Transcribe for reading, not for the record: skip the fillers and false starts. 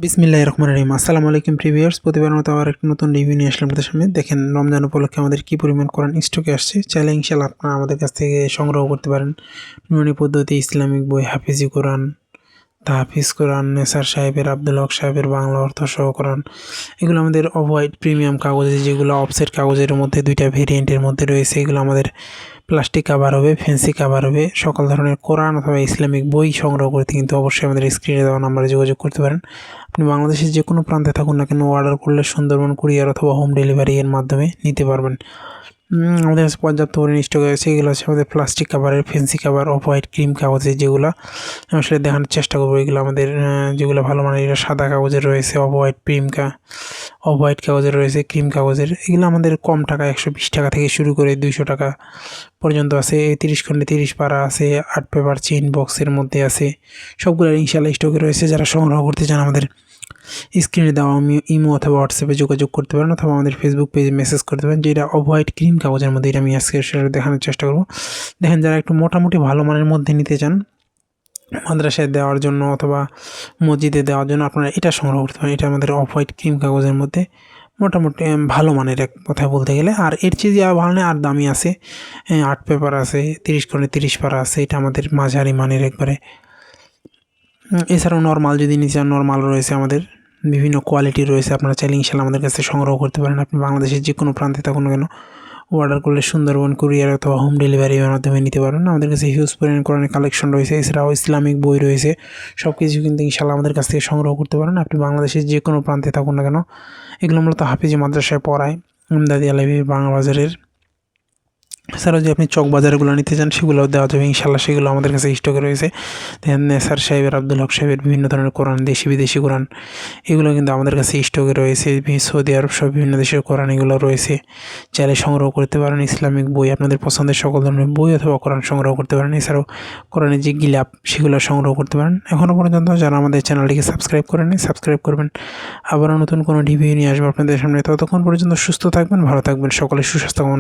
বিসমিল্লাহির রহমানির রহিম। আসসালামু আলাইকুম প্রিভিউয়ার্স, প্রতিবারের মতো আবার একটা নতুন রিভিউ নিয়ে আসলাম আপনাদের সামনে। দেখেন রমজান উপলক্ষে আমাদের কী পরিমাণ কোরআন স্টকে আসছে। চাইলে ইনশাআল্লাহ আপনারা আমাদের কাছ থেকে সংগ্রহ করতে পারেন। নুরানি পদ্ধতি ইসলামিক বই, হাফিজি কোরআন, তাহফিজ কোরআন, নেসার সাহেবের, আব্দুল হক সাহেবের বাংলা অর্থ সহ কোরআন। এগুলো আমাদের অফ হোয়াইট প্রিমিয়াম কাগজে, যেগুলো অফসেট কাগজের মধ্যে দুইটা ভেরিয়েন্টের মধ্যে রয়েছে। এগুলো আমাদের প্লাস্টিক কাভার হবে, ফ্যান্সি কাভার হবে। সকল ধরনের কোরআন অথবা ইসলামিক বই সংগ্রহ করতে কিন্তু অবশ্যই আমাদের স্ক্রিনে দেওয়া নাম্বারে যোগাযোগ করতে পারেন। আপনি বাংলাদেশের যে কোনো প্রান্তে থাকুন না কেন, অর্ডার করলে সুন্দরবন কুরিয়ার অথবা হোম ডেলিভারি এর মাধ্যমে নিতে পারবেন। আমাদের কাছে পর্যাপ্ত পরিমাণ স্টক আছে। এগুলো হচ্ছে আমাদের প্লাস্টিক কাভারের, fancy cover, off white cream কাগজের, যেগুলো আমি আসলে দেখানোর চেষ্টা করবো। এগুলো আমাদের যেগুলো ভালো মানের, এটা সাদা কাগজের রয়েছে, অফ হোয়াইট কাগজের রয়েছে, ক্রিম কাগজের। এগুলো আমাদের কম টাকা, 120 টাকা থেকে শুরু করে 200 টাকা পর্যন্ত আছে। 30 খণ্ডে 30 পারা আছে, 8 পেপার চেইন বক্সের মধ্যে আছে। সবগুলো ইনশাআল্লাহ স্টকে রয়েছে। যারা সংগ্রহ করতে চান আমাদের স্ক্রিনে দেওয়া ইমো অথবা হোয়াটসঅ্যাপে যোগাযোগ করতে পারেন, অথবা আমাদের ফেসবুক পেজে মেসেজ করতে পারেন। যেটা অফ হোয়াইট ক্রিম কাগজের মধ্যে, এটা আমি আজকে সেটা দেখানোর চেষ্টা করবো। দেখেন, যারা একটু মোটামুটি ভালো মানের মধ্যে নিতে চান, মাদ্রাসায় দেওয়ার জন্য অথবা মসজিদে দেওয়ার জন্য, আপনারা এটা সংগ্রহ করতে পারেন। এটা আমাদের অফ হোয়াইট ক্রিম কাগজের মধ্যে মোটামুটি ভালো মানের, এক কথায় বলতে গেলে। আর এর চেয়ে যে ভালো নেই, আর দামি আছে, 8 পেপার আছে, 30 খণ্ডে 30 পারা আছে। এটা আমাদের মাঝারি মানের একবারে। এছাড়াও নর্মাল যদি নিতে চান, নর্মাল রয়েছে আমাদের, বিভিন্ন কোয়ালিটি রয়েছে। আপনারা চাইলে ইনশাআল্লাহ আমাদের কাছে সংগ্রহ করতে পারেন। আপনি বাংলাদেশের যে কোনো প্রান্তে থাকুন না কেন, অর্ডার করলে সুন্দরবন কুরিয়ার অথবা হোম ডেলিভারির মাধ্যমে নিতে পারবেন। আমাদের কাছে হিউজ পরিমাণ কোরআনের কালেকশন রয়েছে। এছাড়াও ইসলামিক বই রয়েছে। সব কিছু কিন্তু ইনশাআল্লাহ আমাদের কাছ থেকে সংগ্রহ করতে পারেন। আপনি বাংলাদেশের যে কোনো প্রান্তে থাকুন না কেন, এগুলো মূলত হাফিজি মাদ্রাসায় পড়ায়, ইমদাদি আলাইহি বাংলা বাজারের। এছাড়াও যে আপনি চক বাজারগুলো নিতে চান, সেগুলোও দেওয়া যাবে ইনশাআল্লাহ। সেগুলো আমাদের কাছে স্টকে রয়েছে। নেসার সাহেবের, আব্দুল হক সাহেবের বিভিন্ন ধরনের কোরআন, দেশি বিদেশি কোরআন, এগুলো কিন্তু আমাদের কাছে স্টকে রয়েছে। সৌদি আরব সহ বিভিন্ন দেশের কোরআন এগুলো রয়েছে। চাইলে সংগ্রহ করতে পারেন। ইসলামিক বই, আপনাদের পছন্দের সকল ধরনের বই অথবা কোরআন সংগ্রহ করতে পারেন। এছাড়াও কোরআনের যে গিলাপ, সেগুলো সংগ্রহ করতে পারেন। এখনও পর্যন্ত যারা আমাদের চ্যানেলটিকে সাবস্ক্রাইব করেনি, সাবস্ক্রাইব করবেন। আবারও নতুন কোনো রিভিউ নিয়ে আসবো আপনাদের সামনে। ততক্ষণ পর্যন্ত সুস্থ থাকবেন, ভালো থাকবেন, সকলের সুস্বাস্থ্য কামনা।